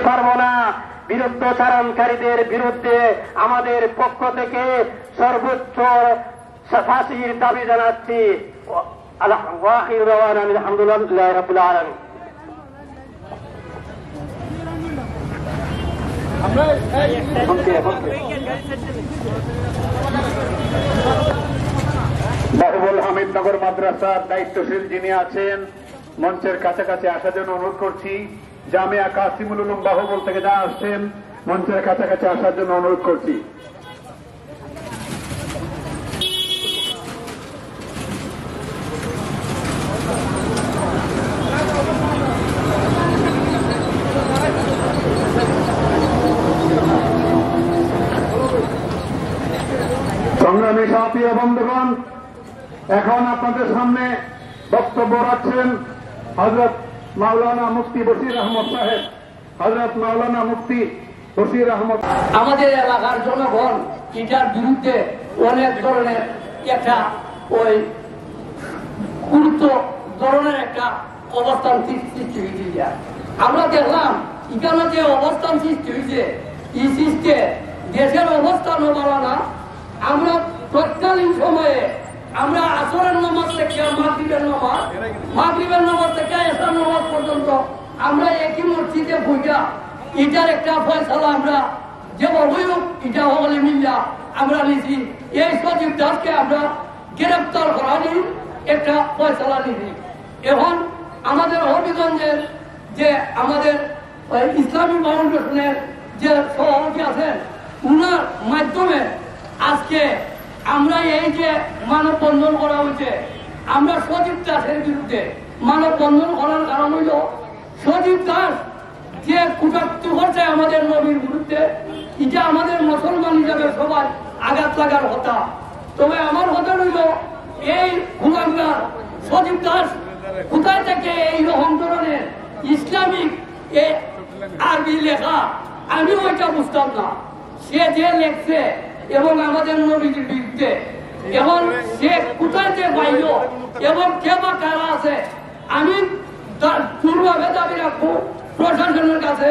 পারবো না। বিরুদ্ধচারণকারীদের বিরুদ্ধে আমাদের পক্ষ থেকে সর্বোচ্চ ফাঁসির দাবি জানাচ্ছি। আলহামদুলিল্লাহ রাব্বিল আলামিন। বাহুবল হামিদনগর মাদ্রাসার দায়িত্বশীল যিনি আছেন মঞ্চের কাছাকাছি আসার জন্য অনুরোধ করছি। জামিয়া কাসিমুল উলুম বাহুবল থেকে যারা আসছেন মঞ্চের কাছাকাছি আসার জন্য অনুরোধ করছি। সংগ্রামী সাথী বন্ধুগণ, এখন আপনাদের সামনে বক্তব্য রাখছেন হযরত মাওলানা মুফতি বশির আহমদ সাহেব। হযরত মাওলানা মুফতি বশির আহমদ। আমাদের এলাকার জনগণ এটার বিরুদ্ধে অনেক ধরনের একটা ওই গুরুত্ব ধরনের একটা অবস্থান সৃষ্টি হয়েছে। আমরা দেখলাম এখানে যে অবস্থান সৃষ্টি হয়েছে এই সৃষ্টি দেশের অবস্থান ভালো না। আমরা তৎকালীন সময়ে আমরা আসরের নামাজ থেকে মাগরিবের নামাজ থেকে এশার নামাজ পর্যন্ত আমরা একই মসজিদে বইটা এটার একটা ফয়সালা আমরা যে অবয়ব এটা হলে মিল্লা আমরা নিছি। এই সজীব দাসকে আমরা গ্রেপ্তার করা নিয়ে একটা ফয়সালা নিছি। এখন আমাদের হবিগঞ্জের যে আমাদের ইসলামী ফাউন্ডেশনের যে সভাপতি আছেন উনার মাধ্যমে আজকে আমরা এই যে মানববন্ধন করা হয়েছে, আমরা সজীব দাসের বিরুদ্ধে মানববন্ধন করার কারণ হইল সজীব দাস যে কুটাক্ত করছে আমাদের নবীর বিরুদ্ধে, এটা আমাদের মুসলমান হিসাবে সবাই আঘাত লাগার কথা। তবে আমার কথা হইল এই হুলাঙ্গার সজীব দাস কোথায় থেকে এই রকম ধরনের ইসলামিক এই আরবি লেখা আমি ওইটা বুঝতাম না। সে যে লেখছে এবং আমাদের নবীর বিরুদ্ধে এবং সে কোথায় যে পাইল এবং কে বা কারা আছে, আমি দুর্ভাবে দাবি রাখবো প্রশাসনের কাছে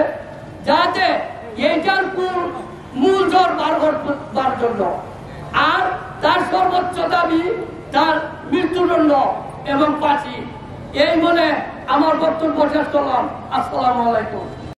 যাতে এইটার মূল জোর বার করবার জন্য। আর তার সর্বোচ্চ দাবি তার মৃত্যুদণ্ড এবং ফাঁসি। এই বলে আমার বক্তব্য শেষ করলাম। আসসালামু আলাইকুম।